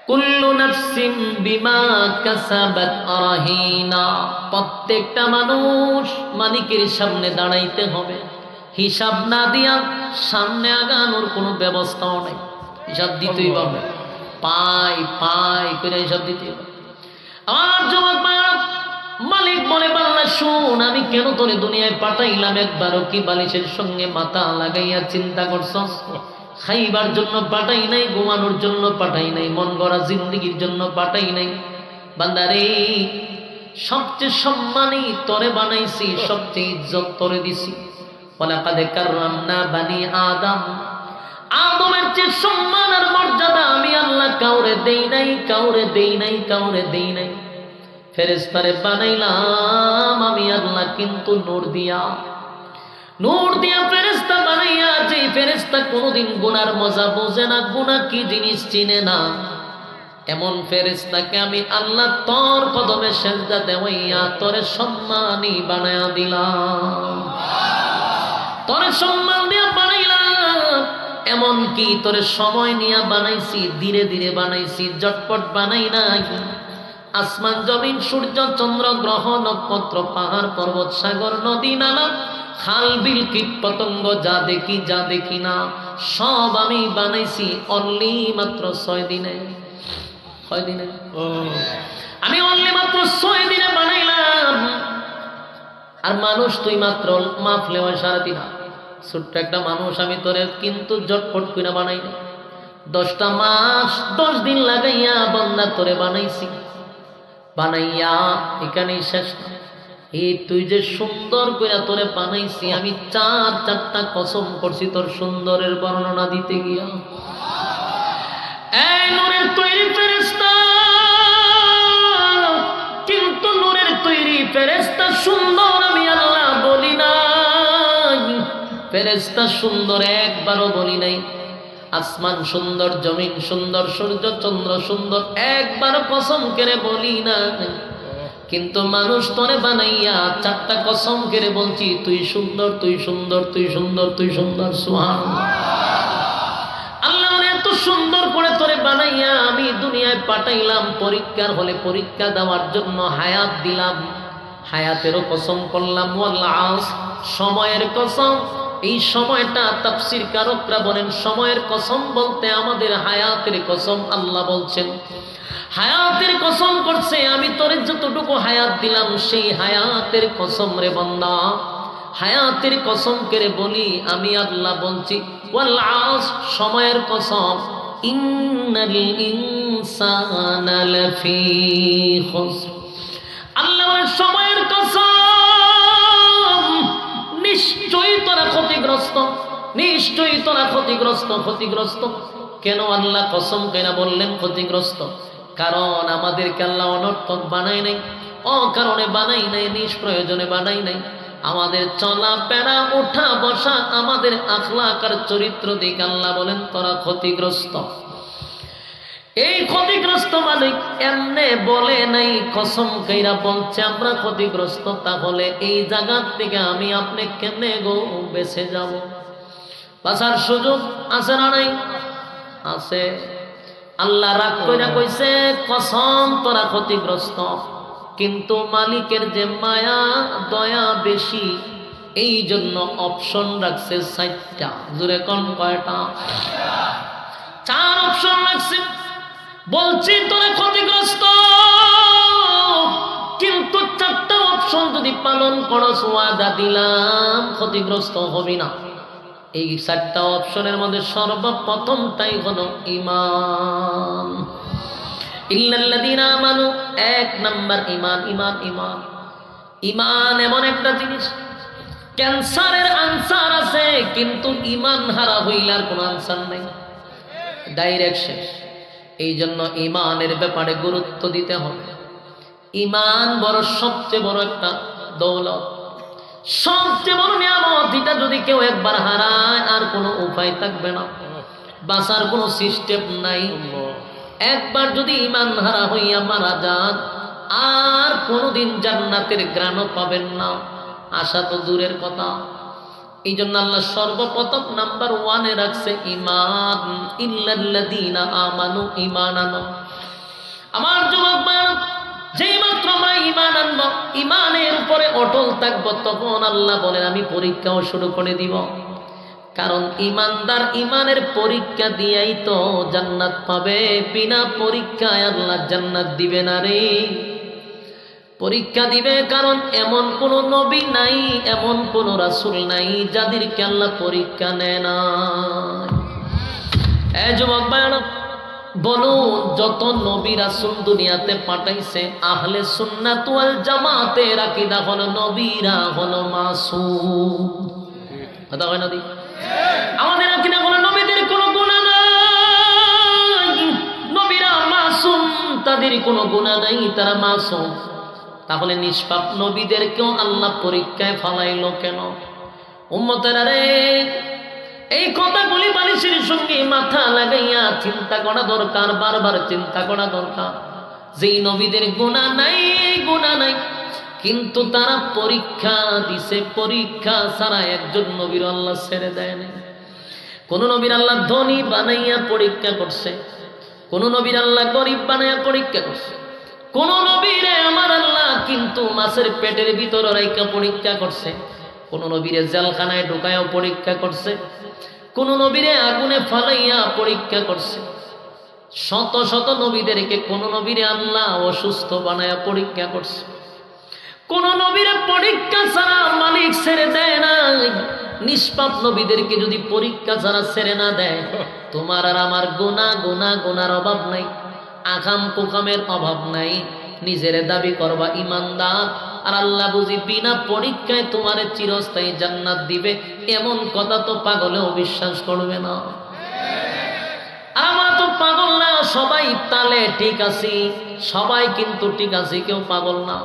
কুল্লু নাফসিন বিমা কাসাবাত রাহিনা, প্রত্যেকটা মানুষ মালিকের সামনে দাঁড়াইতে হবে। হিসাব না দিয়া সামনে আগানোর কোনো ব্যবস্থাও নেই। হিসাব দিতেই হবে, পাই পাই করে হিসাব দিতেই হবে। আমার যুবক ভাইরা, মালিক বলে বান্দা শুন, আমি কেন তোরে দুনিয়ায় পাঠাইলাম একবারও কি বালিশের সঙ্গে মাথা লাগাইয়া চিন্তা করছস? খাইবার জন্য পাঠাই নাই, ঘুমানোর জন্য পাঠাই নাই, মন গড়া জিন্দেগির জন্য পাঠাই নাই। বান্দারে, সবচেয়ে সম্মানী তরে বানাইছি, সবচেয়ে ইজ্জত তরে দিছি। ওয়ালাকাদ কাররামনা বানি আদম, আদমের চেয়ে সম্মান আর মর্যাদা আমি আল্লাহ কাউরে দেই নাই, কাউরে দেই নাই, কাউরে দেই নাই। ফেরেশতারে বানাইলাম আমি আল্লাহ, কিন্তু নূর দিয়া ফেরেশতা বানাইয়া, যে ফেরেশতা কোনোদিন গুনার মজা বোঝে না, গুনাহ কি জিনিস চিনে না, এমন ফেরেশতাকে আমি আল্লাহ তোর কদমে সেজদা দেওয়াইয়া তোরে সম্মানী বানায়া দিলাম, তোরে সম্মান দিয়া বানাইলাম। এমন কি তোরে সময় নিয়ে বানাইছি, ধীরে ধীরে বানাইছি, জটপট বানাই নাই। আসমান জমিন সূর্য চন্দ্র গ্রহ নক্ষত্র পাহাড় পর্বত সাগর নদী নালা খাল বিল কীট পতঙ্গ যা দেখি যা দেখি না সব আমি বানাইছি অনলি মাত্র 6 দিনে। 6 দিনে আমি অনলি মাত্র 6 দিনে বানাইলাম। আর মানুষ তুই মাত্র মাফলে হয় 3.5। ছোট্ট একটা মানুষ আমি তোরে কিন্তু জটপট করে বানাই না। 10টা মাস 10 দিন লাগাইয়া বান্দা তোরে বানাইছি, বানাইয়া এখানেই শেষ না। এই তুই যে সুন্দর করে তোরে বানাইছি, আমি 4টা কসম করছি তোর সুন্দরের বর্ণনা দিতে গিয়া। এই নূরের তৈরি ফেরেশতা, কিন্তু নূরের তৈরি ফেরেশতা সুন্দর আমি আল্লাহ বলি নাই। ফেরেশতা সুন্দর একবারও বলি নাই। আসমান সুন্দর, জমিন সুন্দর, সূর্য চন্দ্র সুন্দর, একবার কসম করে বলি না। কিন্তু মানুষ তোরে বানাইয়া 4টা কসম করে বলছি, তুই সুন্দর, তুই সুন্দর, তুই সুন্দর, তুই সুন্দর। সুবহানাল্লাহ। আল্লাহ এত সুন্দর করে তোরে বানাইয়া আমি দুনিয়ায় পাঠাইলাম পরীক্ষার হলে পরীক্ষা দেওয়ার জন্য হায়াত দিলাম। হায়াতেরও কসম করলাম, ওয়াল্লাহ সময়ের কসম। এই সময়টা তাফসীর কারকরা বলেন সময়ের কসম বলতে আমাদের হায়াতের কসম আল্লাহ বলছেন। হায়াতের কসম করছে, আমি তোরে যতটুকু হায়াত দিলাম সেই হায়াতের কসম রে বান্দা। হায়াতের কসম করে বলি আমি আল্লাহ বলছি, ওয়াল আস সময়ের কসম, ইন্নাল ইনসানা লাফি খুসর। আল্লাহ বলেন সময়ের কসম, নিশ্চয়ই তোরা ক্ষতিগ্রস্ত, নিশ্চয়ই তোরা ক্ষতিগ্রস্ত। ক্ষতিগ্রস্ত কেন আল্লাহ কসম কেনা বললেন ক্ষতিগ্রস্ত? কারণ আমাদেরকে আল্লাহ অনর্থক বানাই নাই, অকারণে বানাই নাই, নিষ্প্রয়োজনে বানাই নাই। আমাদের চলা ফেরা ওঠা বসা, আমাদের আখলাক আর চরিত্র দিক আল্লাহ বলেন তোরা ক্ষতিগ্রস্ত। এই ক্ষতিগ্রস্ত মালিক এমনে বলে নাই, কসম কইরা বলছে আমরা ক্ষতিগ্রস্ত। তাহলে এই জায়গা থেকে আমি আপনি কেমনে গো বেঁচে যাব? বাঁচার সুযোগ আছে না নাই? আছে। আল্লাহ রাগ কইরা কইছে কসম তোরা ক্ষতিগ্রস্ত, কিন্তু মালিকের যে মায়া দয়া বেশি, এই জন্য অপশন রাখছে 4টা। জোরে কোন কয়টা? 4 অপশন রাখছে। বলছি তোরা ক্ষতিগ্রস্ত, কিন্তু 4টা অপশন যদি পালন করস ওয়াদা দিলাম ক্ষতিগ্রস্ত হবি না। এই 4টা অপশনের মধ্যে সর্বপ্রথমটাই হলো ঈমান। ইল্লাল্লাযীনা আমানু, 1 নাম্বার ঈমান। ঈমান ঈমান ঈমান এমন একটা জিনিস, ক্যান্সারের আনসার আছে কিন্তু ঈমান হারা হইলে আর কোনো আনসার নাই, ডাইরেক্ট শেষ। এই জন্য ঈমানের ব্যাপারে গুরুত্ব দিতে হবে। ঈমান বড়, সবচেয়ে বড় একটা দৌলত, সবচেয়ে বড় নিয়ামত। এটা যদি কেউ একবার হারায় আর কোনো উপায় থাকবে না, বাঁচার কোনো সিস্টেম নাই। একবার যদি ঈমান হারা হইয়া মারা যান আর কোনোদিন জান্নাতের ঘ্রাণও পাবেন না, আশা তো দূরের কথা। এই জন্য আল্লাহ সর্বপ্রথম নাম্বার 1-এ রাখছে ঈমান। ইল্লাল্লাযীনা আমানু ঈমানান, আমার যুবক ভাইরা, যেই মাত্র আমরা ঈমান আনবো, ঈমানের উপরে অটল থাকবো, তখন আল্লাহ বলেন আমি পরীক্ষাও শুরু করে দিব। কারণ ঈমানদার ঈমানের পরীক্ষা দিয়েই তো জান্নাত পাবে। বিনা পরীক্ষায় আল্লাহ জান্নাত দিবে না রে। পরীক্ষা দিবে, কারণ এমন কোন নবী নাই, এমন কোন রাসূল নাই যাদেরকে আল্লাহ পরীক্ষা নেয় না। এ যুবক ভাইরা, বলুন, যত নবী রাসূল দুনিয়াতে পাঠাইছে, আহলে সুন্নাত ওয়াল জামাতের আকীদা হলো নবীরা হলো মাসুম। কথা হয় না দি? আমাদের আকীদা হলো নবীদের কোনো গুনাহ নাই, নবীরা মাসুম, তাদের কোনো গুনাহ নাই, তারা মাসুম। তাহলে নিষ্পাপ নবীদেরকেও আল্লাহ পরীক্ষায় ফলাইলো কেন? উম্মতেরা রে, এই কথাগুলি বালিশের সঙ্গে মাথা লাগাইয়া চিন্তা করা দরকার, বারবার চিন্তা করা দরকার। যেই নবীদের গুনাহ নাই, গুনাহ নাই, কিন্তু তারা পরীক্ষা দিছে, পরীক্ষা ছাড়া একজন নবীর আল্লাহ ছেড়ে দেয় না। কোন নবীর আল্লাহ ধনী বানাইয়া পরীক্ষা করছে, কোন নবীর আল্লাহ গরিব বানাইয়া পরীক্ষা করছে, কোন নবীরে আমার আল্লাহ কিন্তু মাছের পেটের ভিতরে রাইখা পরীক্ষা করছে, কোন নবীরে জেলখানায় ঢুকাইয়া পরীক্ষা করছে, কোন নবীরে আগুনে ফালাইয়া পরীক্ষা করছে। শত শত নবীদেরকে কোন নবীরে আল্লাহ অসুস্থ বানাইয়া পরীক্ষা করছে। কোন নবীরে পরীক্ষা ছাড়া মালিক ছেড়ে দেয় না। নিষ্পাপ নবীদেরকে যদি পরীক্ষা ছাড়া ছেড়ে না দেয়, তোমার আর আমার গুনার অভাব নাই, আকাম কুকামের অভাব নাই। নিজের দাবি করবা ইমানদার, আর আল্লাহ বুঝি বিনা পরীক্ষায় তোমার চিরস্থায়ী জান্নাত দিবে, এমন কথা তো পাগলেও বিশ্বাস করবে না। আমরা তো পাগল না, সবাই তালে ঠিক আছি, সবাই কিন্তু ঠিক আছি, কেউ পাগল না।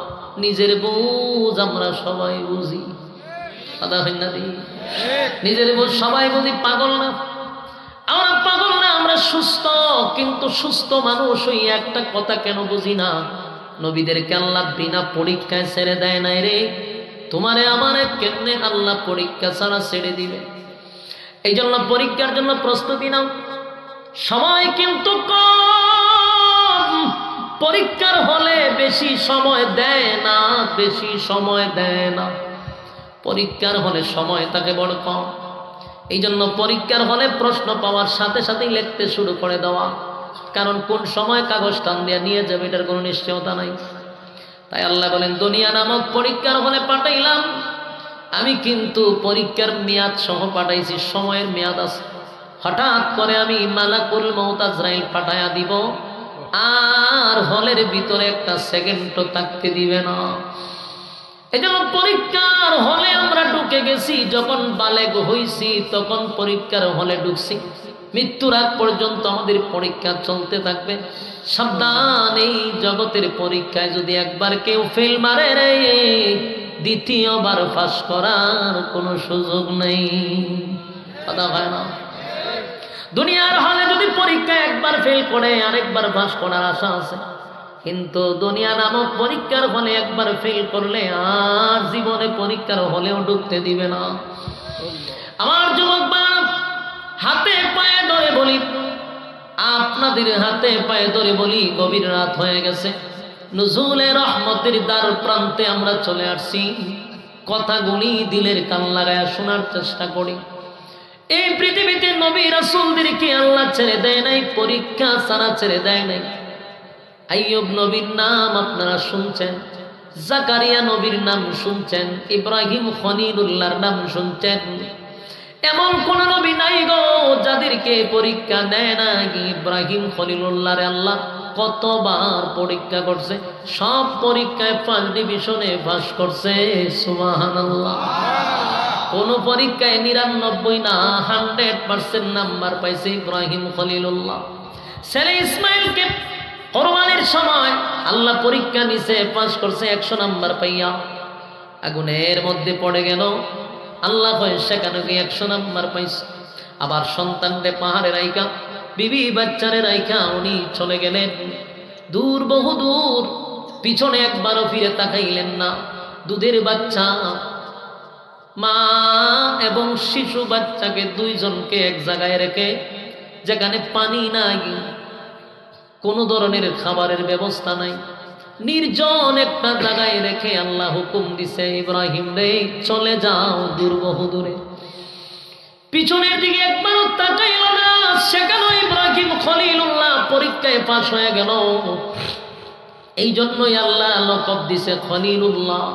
নিজের বুঝ আমরা সবাই বুঝি, কথা হয় না দি? নিজের বুঝ সবাই বুঝি, পাগল না। আমরা পাগল না, আমরা সুস্থ। কিন্তু সুস্থ মানুষ ওই একটা কথা কেন বুঝি না? নবীদেরকে আল্লাহ বিনা পরীক্ষায় ছেড়ে দেয় নাই রে। তোমারে আমারে কেমনে আল্লাহ পরীক্ষা ছাড়া ছেড়ে দিবে? এই জন্য পরীক্ষার জন্য প্রস্তুতি নাও। সময় কিন্তু কম, পরীক্ষার হলে বেশি সময় দেয় না, বেশি সময় দেয় না। পরীক্ষার হলে সময় থাকে বড় কম। এই জন্য পরীক্ষার হলে প্রশ্ন পাওয়ার সাথে সাথেই লিখতে শুরু করে দেওয়া, কারণ কোন সময় কাগজ টান দিয়ে নিয়ে যাবে এটার কোনো নিশ্চয়তা নাই। তাই আল্লাহ বলেন, দুনিয়া নামক পরীক্ষার হলে পাঠাইলাম আমি, কিন্তু পরীক্ষার মেয়াদ সহ পাঠাইছি, সময়ের মেয়াদ আছে। হঠাৎ করে আমি মালাকুল মউত আজরাইল পাঠায়া দিব, আর হলের ভিতরে একটা সেকেন্ডও থাকতে দিবে না। এই জন্য পরীক্ষার হলে আমরা ঢুকে গেছি। যখন বালেগ হইছি তখন পরীক্ষার হলে ঢুকছি। মৃত্যুর আগ পর্যন্ত আমাদের পরীক্ষা চলতে থাকবে। সাবধান, এই জগতের পরীক্ষায় যদি একবার কেউ ফেল মারে রে, দ্বিতীয়বার পাস করার কোনো সুযোগ নেই। কথা হয় না? দুনিয়ার হলে যদি পরীক্ষায় একবার ফেল করে আরেকবার পাস করার আশা আছে, কিন্তু দুনিয়া নামক পরীক্ষার হলে একবার ফেল করলে আর জীবনে পরীক্ষার হলেও ঢুকতে দিবে না। আমার যুবক বাপ, হাতে পায়ে ধরে বলি, আপনাদের হাতে পায়ে ধরে বলি, গভীর রাত হয়ে গেছে, নুজুলে রহমতের দ্বার প্রান্তে আমরা চলে আসছি। কথাগুলি দিলের কান লাগায় শোনার চেষ্টা করি। এই পৃথিবীতে নবী রাসূলদেরকে আল্লাহ ছেড়ে দেয় নাই, পরীক্ষা ছাড়া ছেড়ে দেয় নাই। আইয়ুব নবীর নাম আপনারা শুনছেন, জাকারিয়া নবীর নাম শুনছেন, ইব্রাহিম খলিলুল্লাহর নাম শুনছেন। এমন কোন নবী নাই গো যাদেরকে পরীক্ষা নেয় না। ইব্রাহিম খলিলুল্লাহর আল্লাহ কতবার পরীক্ষা করছে, সব পরীক্ষায় ফার্স্ট ডিভিশনে পাস করছে। সুবহানাল্লাহ। কোন পরীক্ষায় 99 না 100% নাম্বার পাইছে ইব্রাহিম খলিলুল্লাহ। ছেলে ইসমাইলকে কোরবানির সময় আল্লাহ পরীক্ষা নিছে, পাস করছে 100 নাম্বার পাইয়া। আগুনের মধ্যে পড়ে গেল, আল্লাহ কয় সেখানে গিয়ে 100 নাম্বার পাইছে। আবার সন্তানরে পাহাড়ে রাইখা, বিবি বাচ্চারে রাইখা উনি চলে গেলেন দূর, বহু দূর। পিছনে একবারও ফিরে তাকাইলেন না। দুধের বাচ্চা, মা এবং শিশু বাচ্চাকে দুইজনকে এক জায়গায় রেখে, যেখানে পানি নাই, কোনো ধরনের খাবারের ব্যবস্থা নাই, নির্জন একটা জায়গায় রেখে আল্লাহ হুকুম দিছে, ইব্রাহিম রে চলে যাও দূর বহু দূরে। পিছনের দিকে একবারও তাকাইল না। সেখানে ইব্রাহিম খলিলুল্লাহ পরীক্ষায় পাশ হয়ে গেল। এই জন্যই আল্লাহ লকব দিছে খলিলুল্লাহ,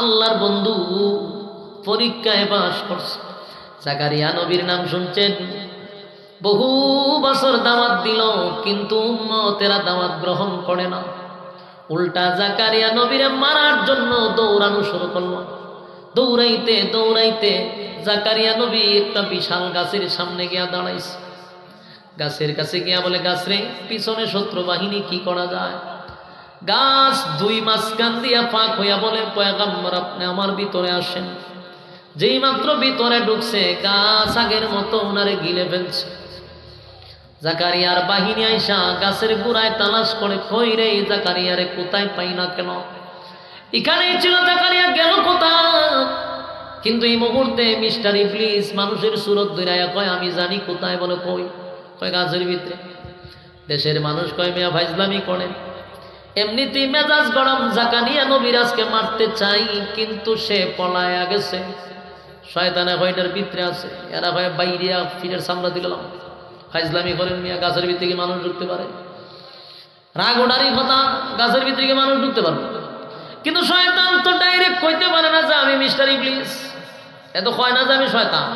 আল্লাহর বন্ধু। পরীক্ষায় পাশ করছে। জাকারিয়া নবীর নাম শুনছেন, বহু বছর দাওয়াত দিল, কিন্তু উম্মতেরা দাওয়াত গ্রহণ করে না। উল্টা জাকারিয়া নবীরে মারার জন্য দৌড়ানো শুরু করলো। দৌড়াইতে দৌড়াইতে জাকারিয়া নবী একটা বিশাল গাছের সামনে গিয়া দাঁড়াইছে। গাছের কাছে গিয়া বলে, গাছ রে, পিছনে শত্রু বাহিনী, কি করা যায়? গাছ দুই মাঝখান দিয়া ফাঁক হইয়া বলে, পয়গম্বর আপনি আমার ভিতরে আসেন। যেই মাত্র ভিতরে ঢুকছে, গাছ আগের মতো ওনারে গিলে ফেলছে। জাকারিয়ার বাহিনী আইসা গাছের গোড়ায় তালাশ করে, কই রে জাকারিয়ারে কোথায় পাই না কেন? এখানেই ছিল, জাকারিয়া গেল কোথায়? কিন্তু এই মুহূর্তে মিস্টার ইবলিস মানুষের সুরত ধইরা কয়, আমি জানি কোথায়। বলে কই? কয় গাছের ভিতরে। দেশের মানুষ কয়, মেয়া ফাইজলামি করেন, এমনিতেই মেজাজ গরম। জাকারিয়া নবীর আজকে মারতে চাই, কিন্তু সে পলায়া গেছে। শয়তানে কয়টার ভিতরে আছে, এরা কয় বাইরিয়া ফিরের সামলা দিলাম। ফাইজলামি করেন মিয়া, গাছের ভিতরে কি মানুষ ঢুকতে পারে? রাগ ওটারই কথা, গাছের ভিতরে কি মানুষ ঢুকতে পারবে? কিন্তু শয়তান তো ডাইরেক্ট কইতে পারে না যে আমি মিস্টার ইবলিস। এত কয় না যে আমি শয়তান,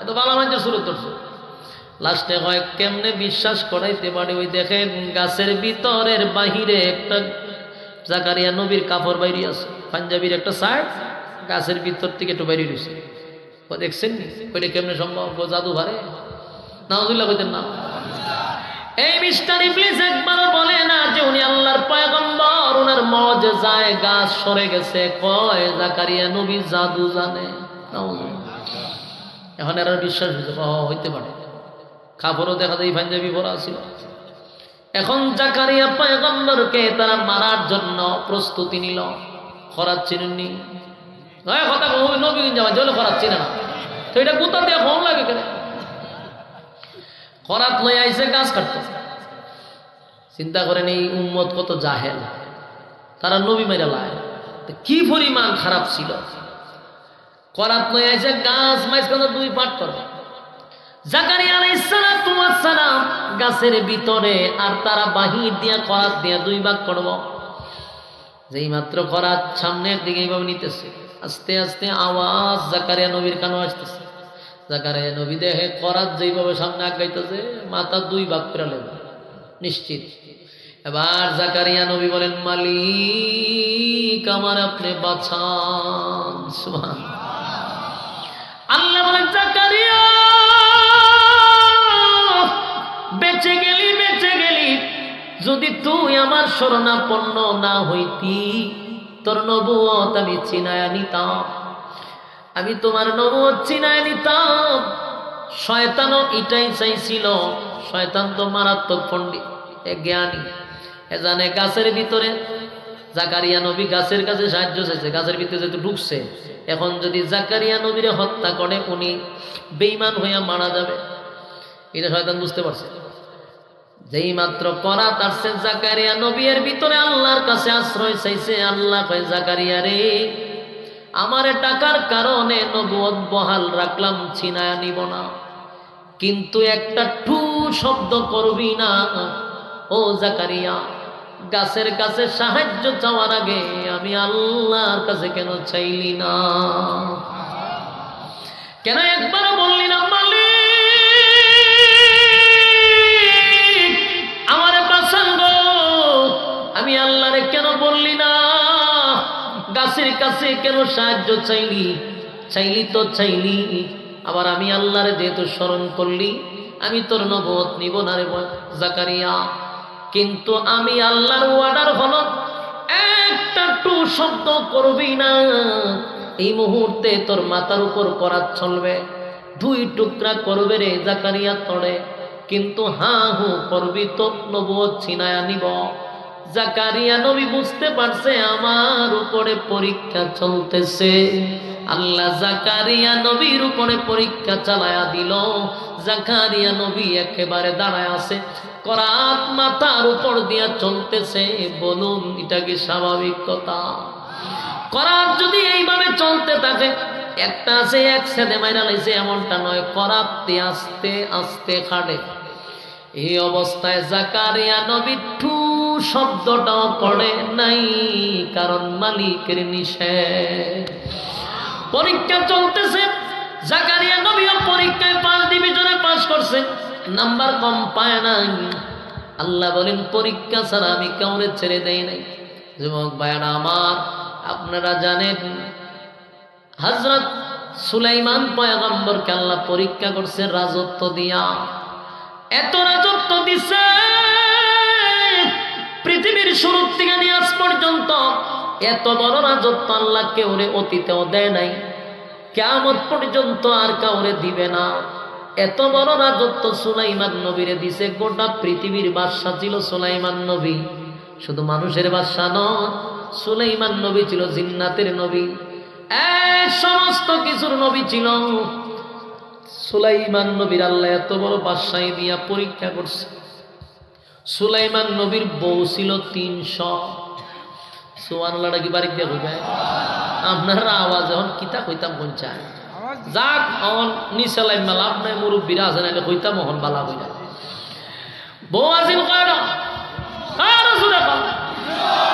এত ভালো মানুষের সুরত ধরছে। লাস্টে কয় কেমনে বিশ্বাস করাইতে পারে? ওই দেখেন গাছের ভিতরের বাহিরে একটা জাকারিয়া নবীর কাপড় বাইরে আছে, পাঞ্জাবির একটা শার্ট, গাছের ভিতর থেকে একটু বাইরে রয়েছে। দেখছেন ওইটা কেমনে সম্ভব? জাদু ভারে নাউজুবিল্লাহ কইতেন না। এই মিস্টার ইবলিস একবারও বলে না যে উনি আল্লাহর পয়গম্বর, ওনার মুজিজায় গাছ সরে গেছে। কয় জাকারিয়া নবী জাদু জানে। এখন এরা বিশ্বাস হইতে পারে। কাপড়ও দেখা যায় পাঞ্জাবি পরা ছিল। এখন জাকারিয়া পয়গম্বরকে তারা মারার জন্য প্রস্তুতি নিল। খরাত চিনেননি? কথা নবী যাওয়া জলে খরাত চিনে না তো, এটা কোথা দিয়ে ফোন লাগে কেন? খরাত লই আইসে গাছ কাটতে। চিন্তা করেন এই উম্মত কত জাহেল, তারা নবী মেরা লায়, কি পরিমাণ খারাপ ছিল। খরাত লই আইসে গাছ মাঝখানে দুই পাট করে। জাকারিয়া আলাইহিস সালাম গাছের ভিতরে, আর তারা বাহির দিয়া খরাত দিয়া দুই ভাগ করব। যেই মাত্র খরাত সামনের দিকে এইভাবে নিতেছে, আস্তে আস্তে আওয়াজ জাকারিয়া নবীর কানে আসতেছে। জাকারিয়া নবী দেখে খরাত যেইভাবে সামনে আগাইতেছে, মাথা দুই ভাগ করে লেবে নিশ্চিত। এবার জাকারিয়া নবী বলেন, মালিক আমার আপনি বাঁচান। সুবহানাল্লাহ। আল্লাহ বলেন, জাকারিয়া বেঁচে গেলি, বেঁচে গেলি। যদি তুই আমার শরণাপন্ন না হইতি, তোর নবুয়ত আমি চিনায়া নিতাম, আমি তোমার নবুয়ত চিনায়া নিতাম। শয়তানও এটাই চাইছিল। শয়তান তো মারাত্মক পণ্ডিত, জ্ঞানী, এ জানে গাছের ভিতরে। জাকারিয়া নবী গাছের কাছে সাহায্য চাইছে, গাছের ভিতরে যেহেতু ঢুকছে, এখন যদি জাকারিয়া নবীরে হত্যা করে উনি বেঈমান হইয়া মারা যাবে, এটা শয়তান বুঝতে পারছে। যেই মাত্র করাত আসছে, জাকারিয়া নবীর ভিতরে আল্লাহর কাছে আশ্রয় চাইছে। আল্লাহ কয়, জাকারিয়া রে, আমারে টাকার কারণে নবুয়ত বহাল রাখলাম, ছিনায়া নিব না, কিন্তু একটা টু শব্দ করবি না। ও জাকারিয়া, গাছের কাছে সাহায্য চাওয়ার আগে আমি আল্লাহর কাছে কেন চাইলি না? কেন একবারও বললি না মালিক আমারে বাঁচান গো? আমি আল্লাহরে কেন বললি না? গাছের কাছে কেন সাহায্য চাইলি? চাইলি তো চাইলি, আবার আমি আল্লাহরে যেহেতু স্মরণ করলি, আমি তোর নবুয়ত নিব না রে জাকারিয়া। কিন্তু আমি আল্লাহর ওয়ার্ডার হলো, একটা টু শব্দ করবি না। এই মুহূর্তে তোর মাথার উপর করাত চলবে, দুই টুকরা করবে রে জাকারিয়া তড়ে, কিন্তু হা হু করবি তো নবুয়ত ছিনায়া নিব। জাকারিয়া নবী বুঝতে পারছে আমার উপরে পরীক্ষা চলতেছে, আল্লাহ জাকারিয়া নবীর উপরে পরীক্ষা চালায়া দিল। জাকারিয়া নবী একেবারে দাঁড়ায় আছে, করাত মাথার উপর দিয়া চলতেছে। বলুন এটা কি স্বাভাবিক কথা? করাত যদি এইভাবে চলতে থাকে, একটা আছে একসাথে মাইরা লাইছে এমনটা নয়, করাতটি আস্তে আস্তে খাড়ে। এই অবস্থায় জাকারিয়া নবী ঠু শব্দটাও পড়ে নাই, কারণ মালিকের নিষেধ। পরীক্ষা চলতেছে, জাকারিয়া নবীও পরীক্ষায় 5 ডিভিশনে পাস করছে, নাম্বার কম পায় নাই। আল্লাহ বলেন পরীক্ষা ছাড়া আমি কাউরে ছেড়ে দেই নাই। যুবক ভাইরা আমার, আপনারা জানেন হযরত সুলাইমান পয়গম্বরকে আল্লাহ পরীক্ষা করছে রাজত্ব দিয়া। এত রাজত্ব দিছে, পৃথিবীর শুরু থেকে নিয়ে আজ পর্যন্ত এত বড় রাজত্ব আল্লাহ কেউরে অতীতেও দেয় নাই, কিয়ামত পর্যন্ত আর কাউরে দিবে না। এত বড় রাজত্ব সুলাইমান নবীরে দিছে। গোটা পৃথিবীর বাদশা ছিল সুলাইমান নবী, শুধু মানুষের বাদশা নয়, সুলাইমান নবী ছিল জিন্নাতের নবী, সমস্ত কিছুর নবী ছিল। সুলাইমান নবীর আল্লাহ এত বড় বাদশাহী দিয়া পরীক্ষা করছে। সুলাইমান নবীর বউ ছিল 300। সুবহানাল্লাহ কি বাড়ি দিয়ে কইবে? আপনারা আওয়াজ এখন কিতা কইতাম কোন চায় যাক অন নিচে লাইন মালা আপনার মুরব্বীরা আছেন এটা কইতাম মোহন বালা কইলা বউ আজিল কয়টা কার সুরে পাল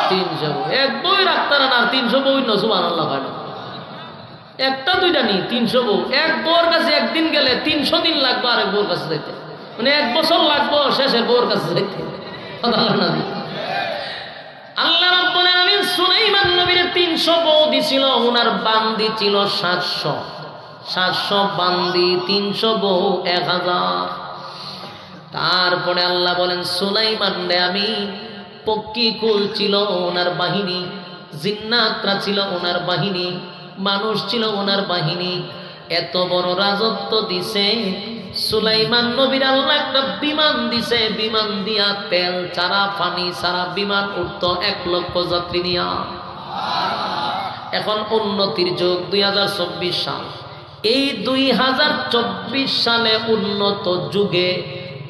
300 এক বই রাখতারা না 300 বই ন সুবহানাল্লাহ কয়টা একটা দুইটা নি 300 বউ এক বউর কাছে একদিন গেলে 300 দিন লাগবে আরেক বউর কাছে যাইতে মানে 1 বছর লাগবে শেষের বউর কাছে যাইতে কথা না আল্লাহ রাব্বুল আলামিন সুলাইমান নবীর 300 বউ দিছিল ওনার বান্দি ছিল 700 বান্দি 300 বউ 1000 তারপরে আল্লাহ বলেন সুলাইমান রে আমি পক্ষী কুল ছিল ওনার বাহিনী জিন্নাতরা ছিল ওনার বাহিনী মানুষ ছিল ওনার বাহিনী এত বড় রাজত্ব দিছে সুলাইমান নবীর আল্লাহ একটা বিমান দিছে বিমান দিয়া তেল ছাড়া পানি ছাড়া বিমান উঠতো 1 লক্ষ যাত্রী নিয়া এখন উন্নতির যুগ 2024 সাল এই 2024 সালে উন্নত যুগে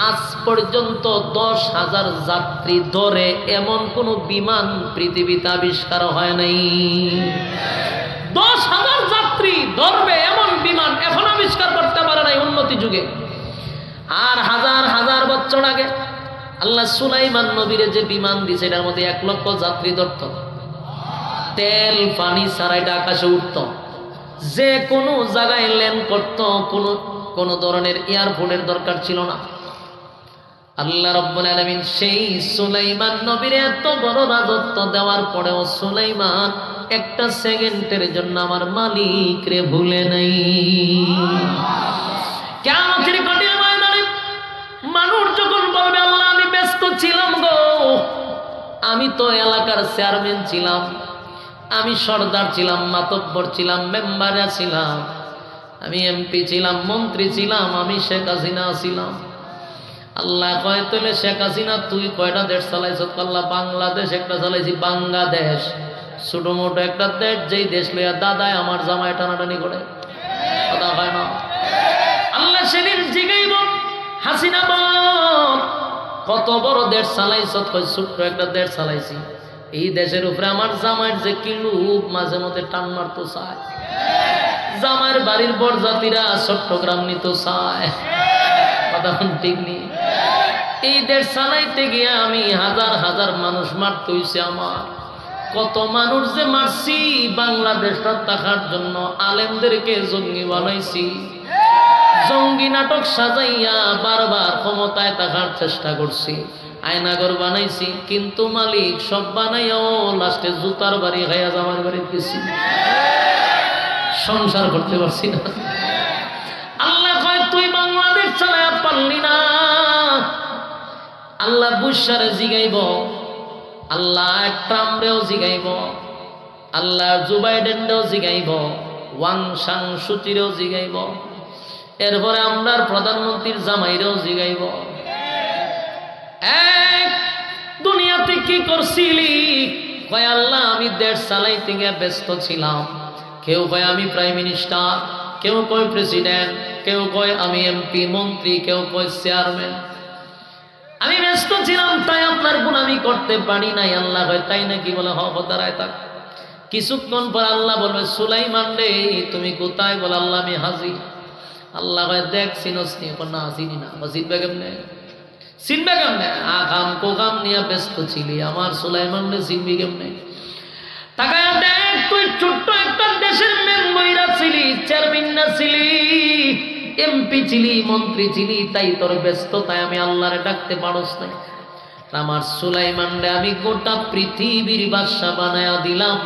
আজ পর্যন্ত 10,000 যাত্রী ধরে এমন কোন বিমান পৃথিবীতে আবিষ্কার হয় নাই 10,000 যাত্রী ধরবে এমন বিমান এখন আবিষ্কার করতে পারে নাই উন্নতি যুগে আর হাজার হাজার বছর আগে আল্লাহ সুলাইমান নবীর যে বিমান দিয়েছে এটার মধ্যে 1 লক্ষ যাত্রী ধরত তেল পানি ছাড়া এটা আকাশে উঠত যে কোনো জায়গায় ল্যান্ড করত কোনো ধরনের এয়ারপোর্টের দরকার ছিল না আল্লাহ রাব্বুল আলামিন সেই সুলাইমান নবীর এত বড় রাজত্ব দেওয়ার পরেও সুলাইমান একটা সেকেন্ডের জন্য আমার মালিক রে ভুলে নাই কিয়ামতের কঠিন ময়দানে মানুষ যখন বলবে আল্লাহ আমি ব্যস্ত ছিলাম গো আমি তো এলাকার চেয়ারম্যান ছিলাম আমি সর্দার ছিলাম মাতব্বর ছিলাম মেম্বার ছিলাম আমি এমপি ছিলাম মন্ত্রী ছিলাম আমি শেখ হাসিনা ছিলাম আল্লাহ কয় তাহলে শেখ হাসিনা তুই কয়টা দেশ চালাইছ আল্লাহ বাংলাদেশ একটা চালাইছি বাংলাদেশ ছোট মোটো একটা দেশ যেই দেশ লইয়া দাদায় আমার জামাই টানাটানি করে কথা হয় না আল্লাহ সেদিন জিগাইব হাসিনা বল কত বড় দেশ চালাইছ কয় ছোট্ট একটা দেশ চালাইছি এই দেশের উপরে আমার জামাইয়ের যে কিলুপ মাঝে মধ্যে টান মারতো চায় জামাইয়ের বাড়ির বরযাত্রীরা চট্টগ্রাম নিত চায় কথা ঠিক নেই এই দেশ চালাইতে গিয়ে আমি হাজার হাজার মানুষ মারতে হইছে আমার কত মানুষ যে মারছি বাংলাদেশটা থাকার জন্য আলেমদেরকে জঙ্গি বানাইছি জঙ্গি নাটক সাজাইয়া বারবার ক্ষমতায় থাকার চেষ্টা করছি আয়নাগর বানাইছি কিন্তু মালিক সব বানাইয়াও লাস্টে জুতার বাড়ি খাইয়া জামার বাড়ি গেছি সংসার করতে পারছি না আল্লাহ কয় তুই বাংলাদেশ চালাইয়া পারলি না আল্লাহ বুশারে জিগাইব আল্লাহ ট্রাম্পরেও জিগাইব আল্লাহ জো বাইডেনরেও জিগাইব ওয়াং সাং সুচিরেও জিগাইব এরপরে আমরার প্রধানমন্ত্রীর জামাইরেও জিগাইব এক দুনিয়াতে কি করছিলি কয় আল্লাহ আমি দেশ চালাইতে গিয়ে ব্যস্ত ছিলাম কেউ কয় আমি প্রাইম মিনিস্টার, কেউ কয় প্রেসিডেন্ট, কেউ কয় আমি এমপি মন্ত্রী, কেউ কয় চেয়ারম্যান। আমি ব্যস্ত ছিলাম তাই আপনার গুনামি করতে পারি নাই। আল্লাহ কয় তাই নাকি? বলে হ, দাঁড়ায় থাক। কিছুক্ষণ পর আল্লাহ বলবে সুলাইমান রে তুমি কোথায়? বলে আল্লাহ আমি হাজির। আল্লাহ কয় দেখ চিনস নি? না চিনি না। চিনবে কেমনে? চিনবে কেমনে? আকাম কোকাম নিয়ে ব্যস্ত ছিলি, আমার সুলাইমান রে চিনবি কেমনে? তাকায় দেখ তুই ছোট্ট একটা দেশের মেম্বরা ছিলি, চেয়ারম্যান ছিলি, এমপি ছিলি, মন্ত্রী ছিলি, তাই তোর ব্যস্ততায় আমি আল্লাহরে ডাকতে পারস না। আমার সুলাইমান রে আমি গোটা পৃথিবীর বাদশা বানায়া দিলাম,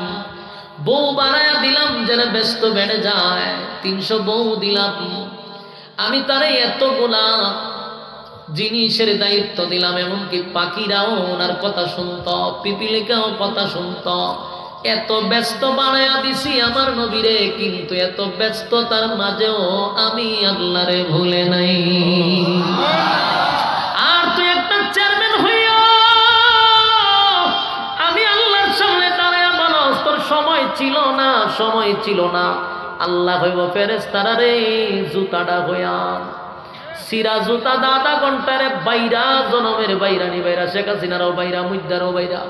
বউ বানায়া দিলাম, যেন ব্যস্ত বেড়ে যায়। 300 বউ দিলাম আমি, তারে এতগুলা জিনিসের দায়িত্ব দিলাম, এমনকি পাখিরাও ওনার কথা শুনত, পিপিলিকাও কথা শুনত। এত ব্যস্ত বানায়া দিছি আমার নবীরে, কিন্তু এত ব্যস্ততার মাঝেও আমি আল্লাহরে ভুলে নাই। আর তুই একটা চেয়ারম্যান হইয়া আমি আল্লাহর সামনে দাঁড়ায়া বলস তোর সময় ছিল না, সময় ছিল না। আল্লাহ হইব ফেরেশতারা রে জুতাটা হইয়া সিরা জুতা দাদা ঘন্টারে বাইরা, জনমের বাইরা নি বাইরা, শেখ হাসিনারও বাইরা, মুদ্দারও বাইরা,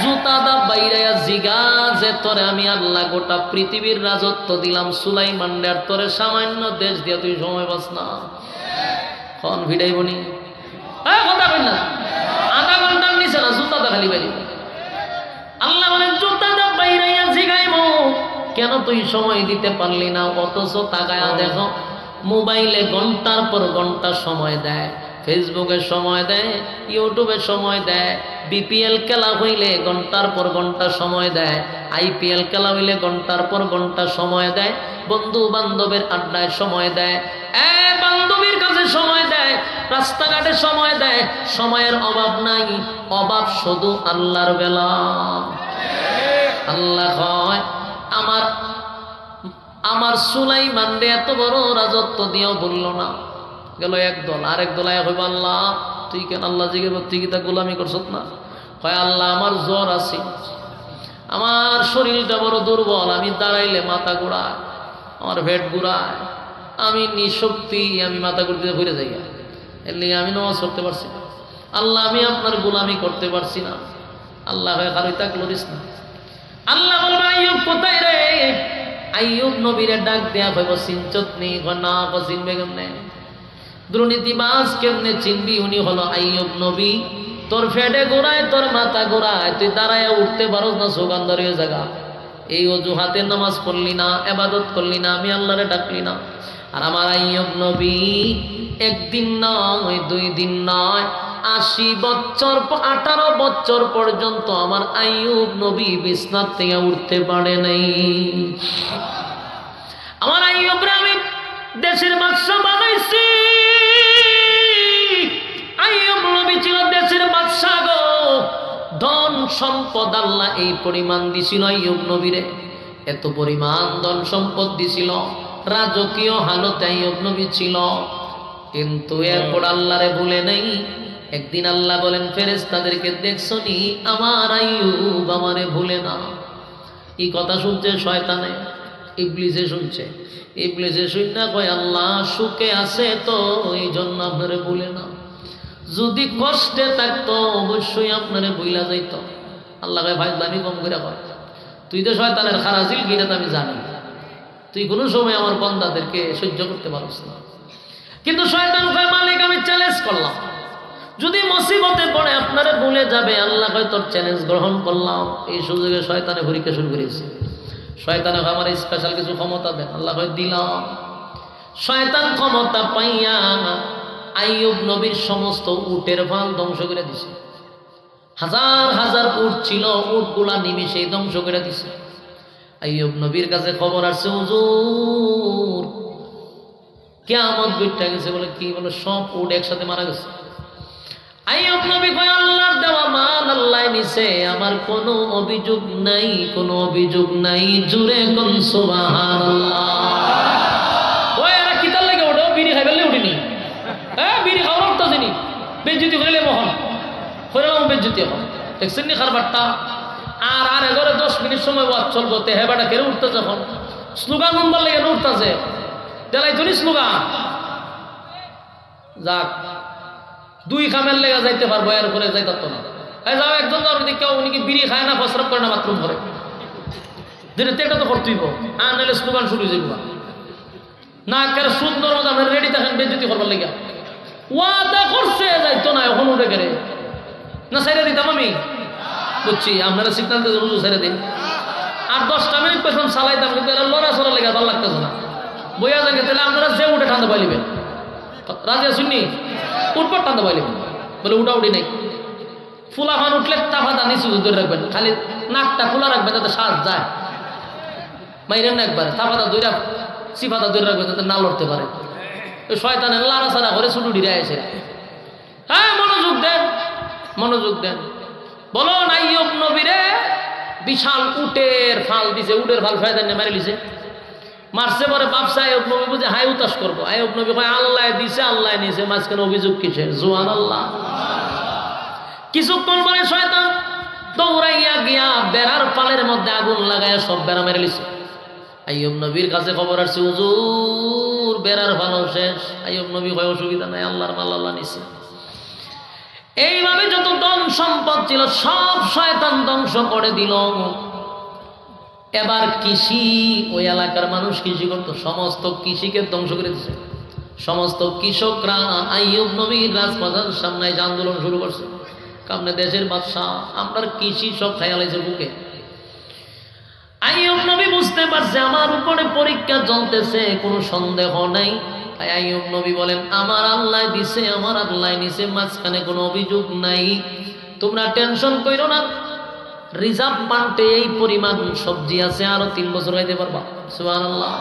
জুতা দা বাইরা জিগা যে তোরে আমি আল্লাহ গোটা পৃথিবীর রাজত্ব দিলাম সুলাইমান রে, আর তোরে সামান্য দেশ দিয়ে তুই সময় পাস না। কন ভিড়াই বনি কথা কই না, আধা ঘন্টার নিচে না, জুতা দা খালি বাইরে। আল্লাহ বলেন জুতা দা বাইরাইয়া জিগাইব কেন তুই সময় দিতে পারলি না? অথচ তাকায়া দেখো মোবাইলে ঘন্টার পর ঘন্টা সময় দেয়, ফেসবুকে সময় দেয়, ইউটিউবে সময় দেয়, বিপিএল খেলা হইলে ঘন্টার পর ঘন্টা সময় দেয়, আইপিএল খেলা হইলে ঘন্টার পর ঘন্টা সময় দেয়, বন্ধু বান্ধবের আড্ডায় সময় দেয়, বান্ধবীর কাছে সময় দেয়, রাস্তাঘাটে সময় দেয়। সময়ের অভাব নাই, অভাব শুধু আল্লাহর বেলা। আল্লাহ হয় আমার সুলাইমান রে এত বড় রাজত্ব দিয়েও বলল না। গেল একদল, আরেক দল আয়া কইব আল্লাহ তুই কেন? আল্লাহ জিজ্ঞেস তুই কি তা গোলামি করছত না? কয় আল্লাহ আমার জ্বর আছে, আমার শরীরটা বড় দুর্বল, আমি দাঁড়াইলে মাথা ঘোরায়, আমার পেট ঘোরায়, আমি নিঃশক্তি, আমি মাথা ঘুরতে ঘুরে যাই, এর লিগে আমি নামাজ পড়তে পারছি না। আল্লাহ আমি আপনার গোলামি করতে পারছি না। আল্লাহ খালি তা করিস না। আল্লাহ বলবে আইয়ুব কোথায় রে? আইয়ুব নবীরে ডাক দেয়া হইব চিনচত নেই, না চিনবে কেমনে? দুর্নীতিবাজ কেমনে চিনবি? উনি হলো আইয়ুব নবী। তোর ফেটে ঘোরায়, তোর মাথা ঘোরায়, তুই দাঁড়ায় উঠতে পারো না, সুগন্ধরীয় জায়গা, এই অজুহাতের নামাজ পড়লি না, এবাদত করলি না, আমি আল্লাহরে ডাকলি না। আর আমার আইয়ুব নবী একদিন নয়, 2 দিন নয়, 80 বছর 18 বছর পর্যন্ত আমার আইয়ুব নবী বিছনা থেকে উঠতে পারে নাই। আমার আইয়ুব রে আমি দেশের বাদশা বানাইছি। আইয়ুব নবী ছিল দেশের বাদশা গো, ধন সম্পদ আল্লাহ এই পরিমাণ দিছিল আইয়ুব নবীরে, এত পরিমাণ ধন সম্পদ দিছিল, রাজকীয় হালতে আইয়ুব নবী ছিল, কিন্তু এরপর আল্লাহরে ভুলে নাই। একদিন আল্লাহ বলেন ফেরেশতাদেরকে দেখছো নি আমার আইয়ুব আমারে ভুলে না। এই কথা শুনছে শয়তানে, ইবলিসে শুনছে, ইবলিসে শুননা কয় আল্লাহ সুখে আছে তো এই জন্য আপনারে ভুলে না, যদি কষ্টে থাকতো অবশ্যই আপনারে ভুলা যাইত। আল্লাহ কয় ভাই দামি কম করে কয়, তুই তো শয়তানের খারাজিল গিরে আমি জানি, তুই কোনো সময় আমার বান্দাদেরকে সহ্য করতে পারছ না। কিন্তু শয়তান কয় মালিক আমি চ্যালেঞ্জ করলাম, যদি মুসিবতে পড়ে আপনারে ভুলে যাবে। আল্লাহ কয় তোর চ্যালেঞ্জ গ্রহণ করলাম। এই সুযোগে শয়তানে পরীক্ষা শুরু করেছে। শয়তানে আমার স্পেশাল কিছু ক্ষমতা দেন। আল্লাহ কয় দিলাম। শয়তান ক্ষমতা পাইয়া আইয়ুব নবীর সমস্ত উটের ফাল ধ্বংস করে দিছে। হাজার হাজার উট ছিল, উটগুলা নিমিষেই ধ্বংস করে দিছে। আইয়ুব নবীর কাছে খবর আসছে হুজুর কিয়ামত ঘটে গেছে। বলে কি? বলে সব উট একসাথে মারা গেছে। আইয়ুব নবী কয় আল্লাহর দেওয়া মাল আল্লাহ নিছে, আমার কোনো অভিযোগ নাই, কোনো অভিযোগ নাই। জুরে কোন সুবহানাল্লাহ। ওই এরা কিতার লাগে ওঠো, বিড়ি খাইবেলে উঠিনি, হ্যাঁ বিড়ি খাওয়ার অর্থ জানি বেজ্জতি করিলে মহন হইলাম বেজ্জতি হন। দেখছেন নি খারবারটা? আর আরে ঘরে 10 মিনিট সময় ওয়াজ চলবো তে হেবাটা কেড়ে উঠতে যখন স্লোগান নম্বর লেগে উঠতেছে দেলাই তুমি স্লোগান যাক 2 কামের লেগে যাইতে পারবো এর উপরে যাইতে পারতো না যাও একজন যাওয়ার দিকে উনি কি বিড়ি খায় না প্রস্রাব করে না বাথরুম করে যেটা এটা তো করতেইব আর নাহলে স্লোগান শুরু হয়ে যাবো না কেন সুন্দর মতো আমরা রেডি থাকেন বেজ্জতি করবার লেগে ওয়াদা করছে যাইতো না এখন উঠে গেলে না সাইরা দিতাম আমি বুঝছি আপনারা সিগন্যাল দিয়ে রুজু সাইরা দিন আর 10টা মিনিট পেছন চালাইতাম কিন্তু এরা লড়া চড়া লেগে ভালো লাগতেছে না বইয়া যান তাহলে আপনারা যে উঠে ঠান্ডা পাইলিবেন রাজি আসুননি উঠবার ঠান্ডা পাইলিবেন বলে উঠা উঠি নাই ফুলা খান উঠলে টাফাটা নিচু ধরে রাখবেন খালি নাকটা খোলা রাখবেন যাতে শ্বাস যায় মাইরেন না একবার টাফাটা দইরা সিফাটা ধরে রাখবেন যাতে না লড়তে পারে ওই শয়তানের লাড়াছাড়া করে ছুটু ডিরে এসে হ্যাঁ মনোযোগ দেন বলো আইয়ুব নবীরে বিশাল উটের ফাল দিছে উটের ফাল শয়তান মেরে লিছে মারছে পরে বাপসা আইয়ুব নবী বুঝে হাই উতাস করবো আইয়ুব নবী কয় আল্লাহ দিছে আল্লাহ নিছে মাঝখানে অভিযোগ কিসের সুবহানাল্লাহ কিছুক্ষণ পরে শয়তান দৌড়াইয়া গিয়া বেড়ার পালের মধ্যে আগুন লাগাইয়া সব বেড়া মেরে লিছে আইয়ুব নবীর কাছে খবর আসছে হুজুর বেড়ার ফালও শেষ আইয়ুব নবী কয় অসুবিধা নাই আল্লাহর মাল আল্লাহ নিছে এইভাবে যত ধন সম্পদ ছিল সব শয়তান ধ্বংস করে দিল এবার কৃষি ওই এলাকার মানুষ কৃষি করতো সমস্ত কৃষিকে ধ্বংস করে দিচ্ছে সমস্ত কৃষকরা আইয়ুব নবীর রাজপ্রাসাদের সামনে আন্দোলন শুরু করছে কারণে দেশের বাদশাহ আমরা কৃষি সব খেয়ালাইছে বুকে আইয়ুব নবী বুঝতে পারছে আমার উপরে পরীক্ষা চলতেছে কোনো সন্দেহ নাই তাই আইয়ুব নবী বলেন আমার আল্লাহ দিছে আমার আল্লাহ নিছে মাঝখানে কোনো অভিযোগ নাই তোমরা টেনশন কইরো না রিজার্ভ পান্টে এই পরিমাণ সবজি আছে আরো 3 বছর খাইতে পারবা সুবহানাল্লাহ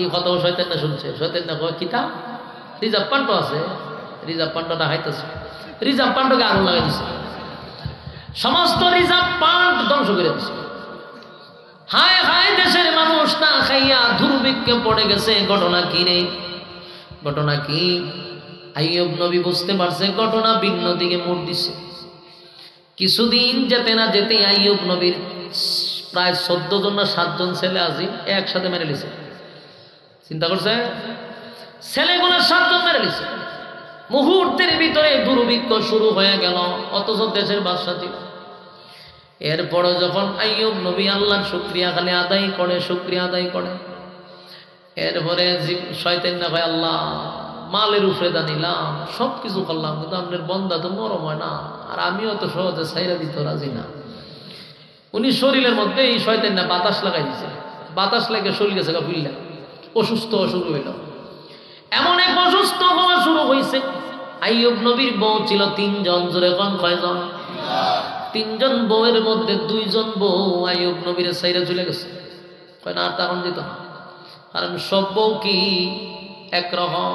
এই কথাও শয়তান না শুনছে শয়তান না কয় কিতা রিজার্ভ পান্ট আছে রিজার্ভ পান্টটা হাইতেছে রিজার্ভ পান্টকে আগুন লাগাই দিছে সমস্ত রিজার্ভ পান্ট ধ্বংস করে দিছে হায় হায় দেশের মানুষ না খাইয়া দুর্ভিক্ষে পড়ে গেছে ঘটনা কি রে ঘটনা কি আইয়ুব নবী বুঝতে পারছে ঘটনা ভিন্ন দিকে মোড় দিছে কিছুদিন যেতে না যেতে আইয়ুব নবীর প্রায় 14 জন না 7 জন ছেলে আজি একসাথে মেরে লিছে চিন্তা করছে ছেলেগুলো 7 জন মেরে লিছে মুহূর্তের ভিতরে দুর্ভিক্ষ শুরু হয়ে গেল অথচ দেশের বাদশা ছিল এরপরে যখন আইয়ুব নবী আল্লাহর শুকরিয়া খালি শুকরিয়া আদায় করে এরপরে শয়তান না ভাই আল্লাহ মালের উপরে দানিলাম সব কিছু করলাম কিন্তু আপনার বন্দা তো নরম হয় না আর আমিও তো সহজে ছাইরা দিতে রাজি না উনি শরীরের মধ্যে এই শয়তান না বাতাস লাগাই দিছে বাতাস লাগে শরীর গেছে বুঝলেন অসুস্থ শুরু হইল এমন এক অসুস্থ হওয়া শুরু হয়েছে আইয়ুব নবীর বউ ছিল 3 জন জোরে কোন কয়জন 3 জন বউয়ের মধ্যে 2 জন বউ আইয়ুব নবীর ছাইরা চলে গেছে কয় না তখন যেত না কারণ সব বউ কি একরকম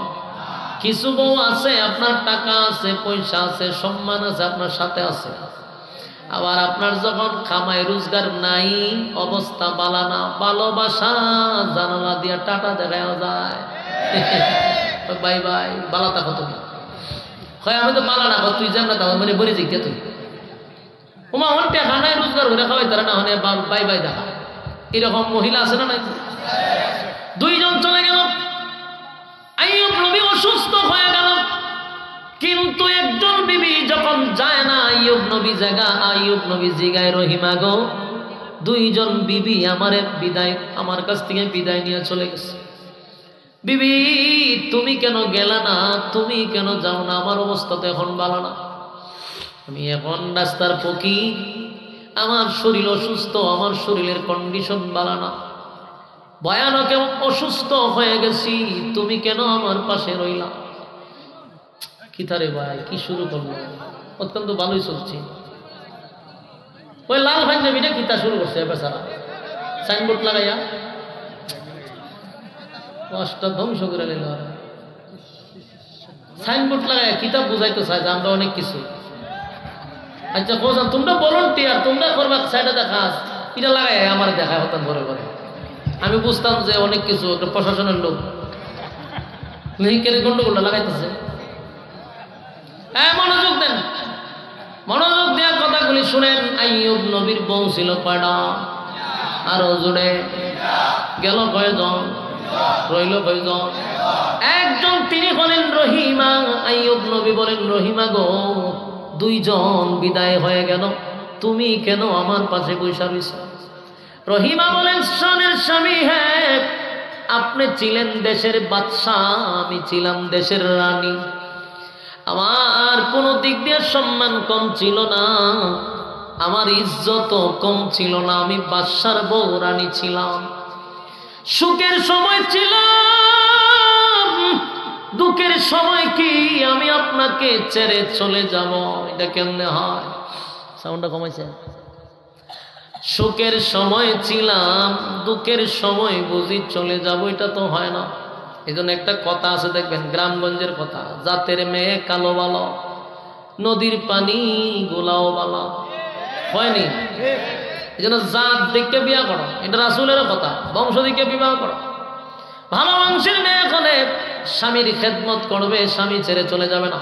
কিছু বউ আছে আপনার টাকা আছে পয়সা আছে সম্মান আছে আপনার সাথে আছে আবার আপনার যখন কামাই রোজগার নাই অবস্থা বালানা ভালোবাসা জানালা দিয়া টাটা দেখায় যায় বাই বাই বালাতা কত হয় আমি তো বালানা কত তুই জানা তাহলে মানে বলে জিজ্ঞে তুই ওমা আমার টাকা নাই রোজগার ঘুরে খাওয়াই তারা না হলে বাই বাই দেখা এরকম মহিলা আছে না নাই 2 জন চলে গেল আইয়ুব নবী অসুস্থ হয়ে গেল কিন্তু একজন বিবি যখন যায় না আইয়ুব নবী জিগায় রহিমা গো 2 জন বিবি আমার কাছ থেকে বিদায় নিয়ে চলে গেছে বিবি তুমি কেন গেলা না তুমি কেন যাও না আমার অবস্থা তো এখন ভালো না আমি এখন রাস্তার ফকির আমার শরীর অসুস্থ আমার শরীরের কন্ডিশন ভালো না ভয়ানক অসুস্থ হয়ে গেছি তুমি কেন আমার পাশে রইলা কিতারে ভাই কি শুরু করলো অত্যন্ত ভালোই চলছে ওই লাল ভাই নবীটা কিতা শুরু করছে বেচারা সাইনবোর্ড লাগাইয়া কষ্ট ধ্বংস করে নিল সাইনবোর্ড লাগাইয়া কিতাব বুঝাইতে চাই যে আমরা অনেক কিছু আচ্ছা বোঝান তোমরা ভলান্টিয়ার তোমরা করবা সাইডে দেখা এটা লাগাই আমার দেখায় হতাম ঘরে ঘরে আমি বুঝতাম যে অনেক কিছু একটা প্রশাসনের লোক গন্ডগোলটা লাগাইতেছে হ্যাঁ মনোযোগ দেওয়ার কথাগুলি শুনেন, আইয়ুব নবীর বউ ছিল কয়টা? আরো জোরে গেল কয়জন? রইল কয়জন? একজন, তিনি হলেন রহিমা। আইয়ুব নবী বলেন, রহিমা গো, দুইজন বিদায় হয়ে গেল, তুমি কেন আমার পাশে বসে রইছ? রহিমা বলেন, স্বামীর স্বামী, হ্যাঁ, আপনি ছিলেন দেশের বাদশাহ, আমি ছিলাম দেশের রানী। আমার কোনো দিক দিয়ে সম্মান কম ছিল না, আমার ইজ্জত কম ছিল না, আমি বাদশার বউ রানী ছিলাম। সুখের সময় ছিলাম, দুঃখের সময় কি আমি আপনাকে ছেড়ে চলে যাব? এটা কেমনে হয়? সাউন্ডটা কমাইছে। সুখের সময় ছিলাম, দুঃখের সময় বুঝি চলে যাব, এটা তো হয় না। এই জন্য একটা কথা আছে, দেখবেন, গ্রামগঞ্জের কথা, জাতের মেয়ে কালো বালো, নদীর পানি গোলাও বালা, হয়নি? এই জন্য জাত দেখে বিয়া করো, এটা রাসূলের কথা, বংশ দেখে বিবাহ করো। ভালো বংশের মেয়ে হলে স্বামীর খেদমত করবে, স্বামী ছেড়ে চলে যাবে না।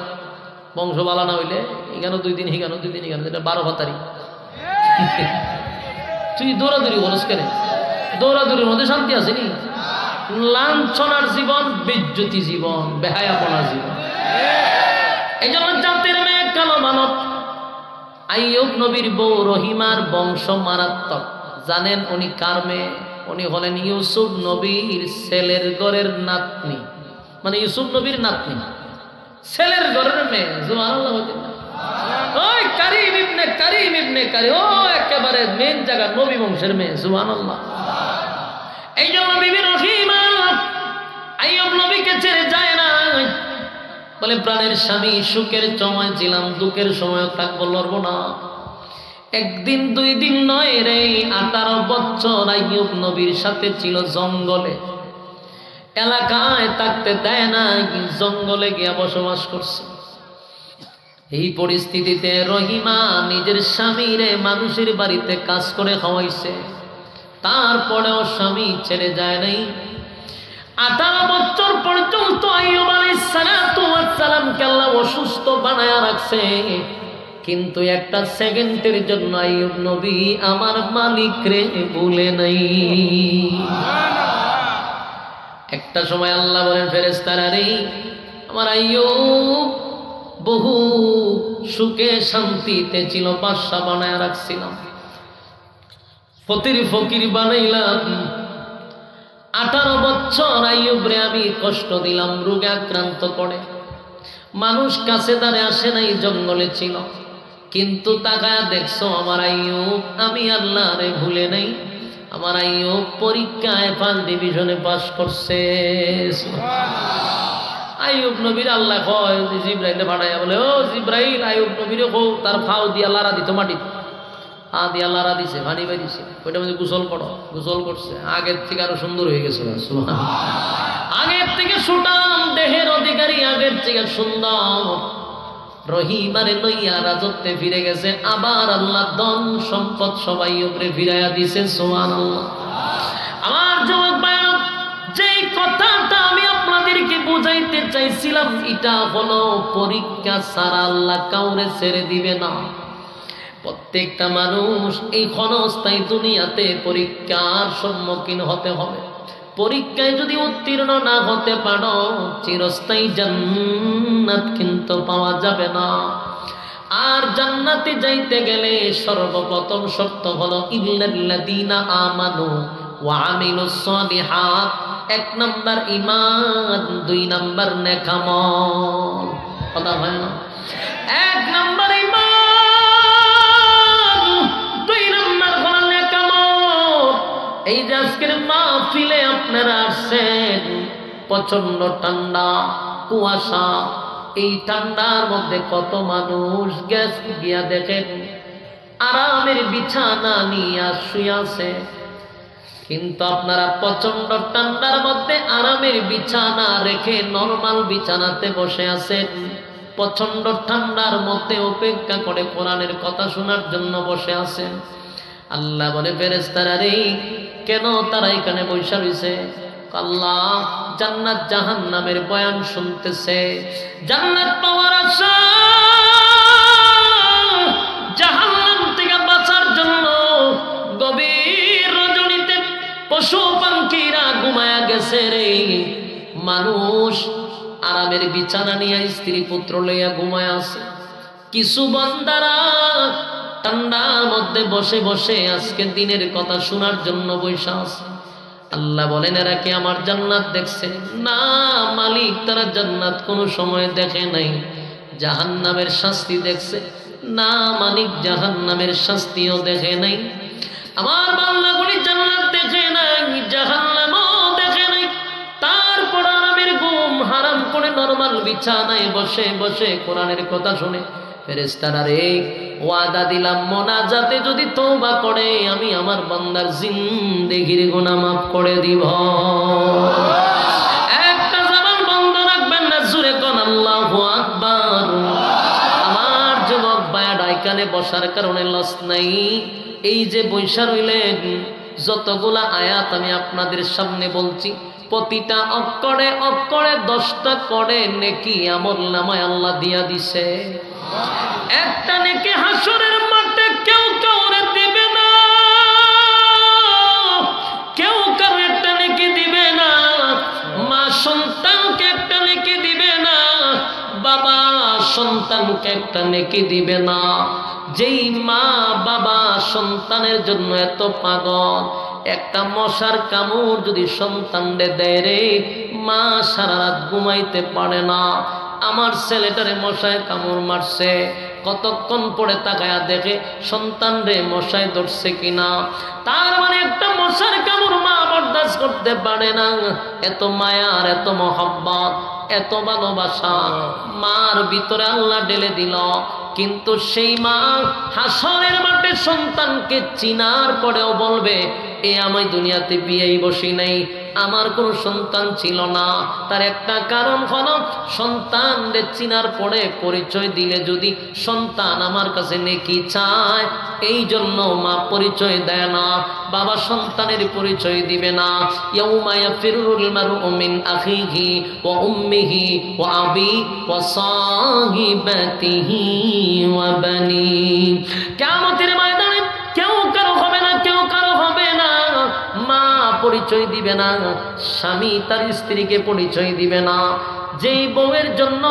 বংশ বালা না হইলে এখানে 2 দিন হিগানো, 2 দিন হিগানো, এটা 12 ভাতারি। তুই দৌড়াদৌড়ি বলস কেন? দৌড়াদৌড়ির মধ্যে শান্তি আসেনি? লাঞ্ছনার জীবন, বিজ্জতি জীবন, বেহায়াপনার জীবন। এই জন্য জাতের মেয়ে কালো মানব। আইয়ুব নবীর বউ রহিমার বংশ মারাত্মক। জানেন উনি কার মেয়ে? উনি হলেন ইউসুফ নবীর ছেলের ঘরের নাতনি, মানে ইউসুফ নবীর নাতনি, ছেলের ঘরের মেয়ে। সুবহানাল্লাহ। ওই কারিম ইবনে কারিম ইবনে কারিম, ও একেবারে মেন জায়গা, নবী বংশের মেয়ে। সুবহানাল্লাহ। এই জন্য বিবি রহিমা আইয়ুব নবীকে ছেড়ে যায় না, বলে, প্রাণের স্বামী, সুখের সময় ছিলাম, দুঃখের সময় থাকবো, লড়বো না। একদিন 2 দিন নয় রে, 18 বছর আইয়ুব নবীর সাথে ছিল জঙ্গলে। এলাকায় থাকতে দেয় না, জঙ্গলে গিয়া বসবাস করছে। এই পরিস্থিতিতে রহিমা নিজের স্বামীরে মানুষের বাড়িতে কাজ করে খাওয়াইছে, তারপরেও স্বামী ছেড়ে যায় নাই। 18 বছর পর্যন্ত আইয়ুব আলাইহিস সালামকে আল্লাহ অসুস্থ বানায়া রাখছে, কিন্তু একটা সেকেন্ডের জন্য আইয়ুব নবী আমার মালিক রে ভুলে নাই। একটা সময় আল্লাহ বলেন, ফেরেশতারা রে, আমার আইয়ুব বহু সুখে শান্তিতে ছিল, বাদশা বানায়া রাখছিলাম, ফকির বানাইলাম। 18 বছর আইয়ুব রে আমি কষ্ট দিলাম, রোগে আক্রান্ত করে, মানুষ কাছে দাঁড়ে আসে নাই, জঙ্গলে ছিল। কিন্তু তাকায়া দেখছো আমার আইয়ুব, আমি আল্লাহ রে ভুলে নাই। আমার আইয়ুব পরীক্ষায় 1st ডিভিশনে পাস করছে। আইয়ুব নবীর আল্লাহ কয়, জিব্রাইলে পাঠাইয়া বলে, ও জিব্রাইল, আইয়ুব নবীরে কও তার ফাও দিয়া লারা দিত, মাটি হা দিয়া লারা দিছে, পানি বাই দিছে, ওইটা মধ্যে গোসল করো। গোসল করছে, আগের থেকে আরো সুন্দর হয়ে গেছে। আগের থেকে সুটাম দেহের অধিকারী, আগের থেকে সুন্দর। রহিমারে লইয়া রাজত্বে ফিরে গেছে, আবার আল্লাহ ধন সম্পদ সবাই উপরে ফিরাইয়া দিছে। সুবহানাল্লাহ। আমার যুবক ভাইরা, যেই কথাটা আমি আপনাদেরকে বুঝাইতে চাইছিলাম, এটা হলো পরীক্ষা ছাড়া আল্লাহ কাউরে ছেড়ে দিবে না। প্রত্যেকটা মানুষ এই ক্ষণস্থায়ী দুনিয়াতে পরীক্ষার সম্মুখীন হতে হবে। পরীক্ষায় যদি উত্তীর্ণ না হতে পারো, চিরস্থায়ী জান্নাত কিন্তু পাওয়া যাবে না। আর জান্নাতে যাইতে গেলে সর্বপ্রথম শর্ত হলো ইল্লাল্লাযীনা আমানু ওয়া আমিলুস সালিহাত। 1 নাম্বার ঈমান, 2 নাম্বার নেক আমল। কথা হয় না? 1 নাম্বার ঈমান, 2 নাম্বার হলো নেক আমল। এই যে আজকের মাহফিলে আপনারা আসছেন, প্রচন্ড ঠান্ডা, কুয়াশা, এই ঠান্ডার মধ্যে কত মানুষ গ্যাস গিয়া দেখেন আরামের বিছানা নিয়ে শুয়ে আছে, কিন্তু আপনারা প্রচন্ড ঠান্ডার মধ্যে আরামের বিছানা রেখে নরমাল বিছানাতে বসে আছেন। প্রচন্ড ঠান্ডার মধ্যে অপেক্ষা করে কোরআনের কথা শোনার জন্য বসে আছেন। আল্লাহ বলে, ফেরেশতারা রে, কেন তারা এখানে বসে রইছে? আল্লাহ জান্নাত জাহান্নামের বয়ান শুনতেছে। জান্নাত পাওয়ার আশা, জাহান্নাম গেছে রে। মানুষ আরামের বিছানা নিয়ে স্ত্রী পুত্র লইয়া ঘুমায় আছে, কিছু বান্দারা ঠান্ডার মধ্যে বসে বসে আজকে দিনের কথা শোনার জন্য বৈশা আছে। আল্লাহ বলেন এরা কি আমার জান্নাত দেখছে? না মালিক, তারা জান্নাত কোনো সময় দেখে নাই, জাহান্নামের শাস্তি দেখছে। না মালিক, জাহান্নামের শাস্তিও দেখে নাই। আমার বান্দাগুলি জান্নাত দেখে নাই, জাহান্নামও দেখে নাই, তারপর আরামের ঘুম হারাম করে নরমাল বিছানায় বসে বসে কোরআনের কথা শুনে। ফেরেশতারা রে, ওয়াদা দিলাম মোনাজাতে যদি তওবা করে আমি আমার বান্দার জিন্দেগির গুনাহ মাফ করে দিব। একটা জবান বন্ধ রাখবেন না, জোরে কোন আল্লাহু আকবার। আমার যুবক ভাইয়া ডাইকানে বসার কারণে লস নাই। এই যে বৈশা রইলেন, যতগুলা আয়াত আমি আপনাদের সামনে বলছি, প্রতিটা অক্ষরে অক্ষরে 10টা করে নেকি আমল নামায় আল্লাহ দিয়া দিছে। একটা নেকি হাসরের মাঠে কেউ কাউরে দিবে না, কেউ কারো একটা নেকি দিবে না। মা সন্তানকে একটা নেকি দিবে না, বাবা সন্তানকে একটা নেকি দিবে না। যেই মা বাবা সন্তানের জন্য এত পাগল, একটা মশার কামড় যদি সন্তানরে দেয় রে, মা সারা রাত ঘুমাইতে পারে না। আমার ছেলেটারে মশায় কামড় মারছে, কতক্ষণ পরে তাকায়া দেখে সন্তান রে মশায় ধরছে কিনা। তার মানে একটা মশার কামড় মা বরদাস্ত করতে পারে না। এত মায়ার, এত মহব্বত, এত ভালোবাসা মার ভিতরে আল্লাহ ঢেলে দিল। কিন্তু সেই মা হাসরের মাঠে সন্তানকে চিনার পরেও বলবে, এ আমি দুনিয়াতে বিয়েই বসি নাই, আমার কোনো সন্তান ছিল না। তার একটা কারণ হলো, সন্তানদের চিনার পরে পরিচয় দিলে যদি সন্তান আমার কাছে নেকি চায়, এই জন্য মা পরিচয় দেয় না, বাবা সন্তানের পরিচয় দিবে না। ইয়াউমা ইয়াফিরুল মারউ মিন আখিহি ওয়া উম্মিহি ওয়া আবি ওয়া সাহিবাতিহি ওয়া বানি। কিয়ামতের ময়দানে কেউ কারো হবে না, কেউ কারো হবে না। মা পরিচয় দিবে না, স্বামী তার স্ত্রীকে পরিচয় দিবে না। যেই বউয়ের জন্য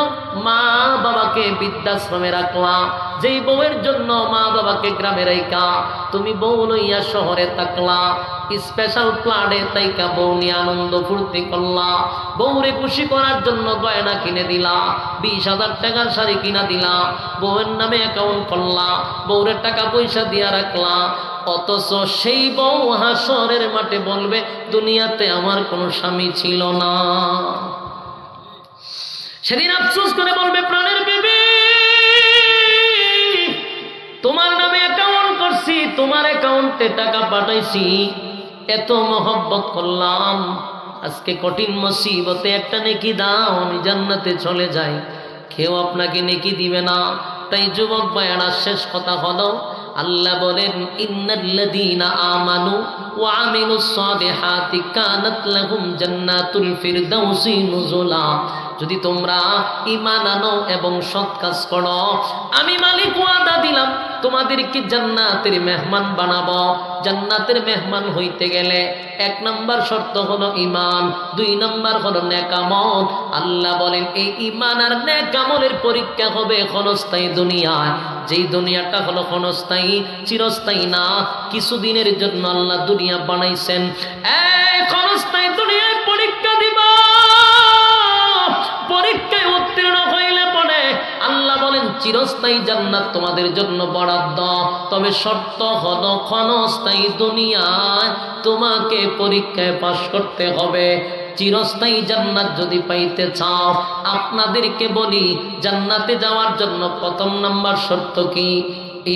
মা বাবাকে বৃদ্ধাশ্রমে রাখলা, যেই বউয়ের জন্য মা বাবাকে গ্রামে রাইকা তুমি বউ লইয়া শহরে থাকলা, স্পেশাল প্লাডে তাইকা বউ নিয়ে আনন্দ ফুর্তি করলা, বউরে খুশি করার জন্য গয়না কিনে দিলা, 20,000 টাকার শাড়ি কিনা দিলা, বউয়ের নামে অ্যাকাউন্ট করলা, বউরের টাকা পয়সা দিয়া রাখলা। অথচ সেই বউ হাসরের মাঠে বলবে, দুনিয়াতে আমার কোনো স্বামী ছিল না। সেদিন আফসোস করে বলবে, প্রাণের বিবি তোমার নামে অ্যাকাউন্ট করছি, তোমার অ্যাকাউন্টে টাকা পাঠাইছি, এত মহব্বত করলাম, আজকে কঠিন মুসিবতে একটা নেকি দাও, আমি জান্নাতে চলে যাই। কেউ আপনাকে নেকি দিবে না। তাই যুবক ভাইয়েরা, শেষ কথা হলো, আল্লাহ বলেন, ইন্নাল্লাযীনা আমানু ওয়া আমিলুস সালিহাতি কানাত লাহুম জান্নাতুল ফিরদাউসি নুজুলা। যদি তোমরা ঈমান আনো এবং সৎ কাজ করো, আমি মালিক ওয়াদা দিলাম তোমাদেরকে জান্নাতের মেহমান বানাবো। জান্নাতের মেহমান হইতে গেলে 1 নম্বর শর্ত হলো ঈমান, 2 নম্বর হলো নেক আমল। আল্লাহ বলেন, এই ঈমান আর নেক আমলের পরীক্ষা হবে ক্ষণস্থায়ী দুনিয়ায়। যেই দুনিয়াটা হলো ক্ষণস্থায়ী, চিরস্থায়ী না। কিছুদিনের জন্য আল্লাহ দুনিয়া বানাইছেন, এই ক্ষণস্থায়ী দুনিয়ায় পরীক্ষা দিবা। পরীক্ষায় উত্তীর্ণ হইলে পরে আল্লাহ বলেন, চিরস্থায়ী জান্নাত তোমাদের জন্য বরাদ্দ। তবে শর্ত হলো, ক্ষণস্থায়ী দুনিয়ায় তোমাকে পরীক্ষায় পাশ করতে হবে। চিরস্থায়ী জান্নাত যদি পাইতে চাও, আপনাদেরকে বলি, জান্নাতে যাওয়ার জন্য 1 নম্বর শর্ত কি?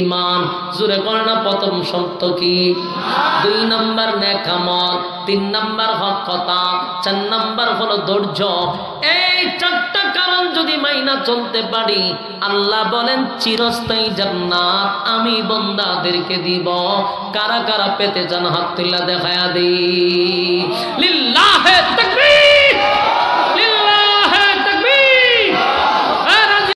ঈমান। জোরে করে না, 1ম শর্ত কি? 2 নম্বর নেক আমল, 3 নম্বর হক কথা, 4 নম্বর হলো ধৈর্য। এই 4টা কারণ যদি মাইনা চলতে পারি, আল্লাহ বলেন চিরস্থায়ী জান্নাত আমি বান্দাদেরকে দিব। কারা কারা পেতে চান হাত তুলে দেখায়া দিই। লিল্লাহে তাকবীর।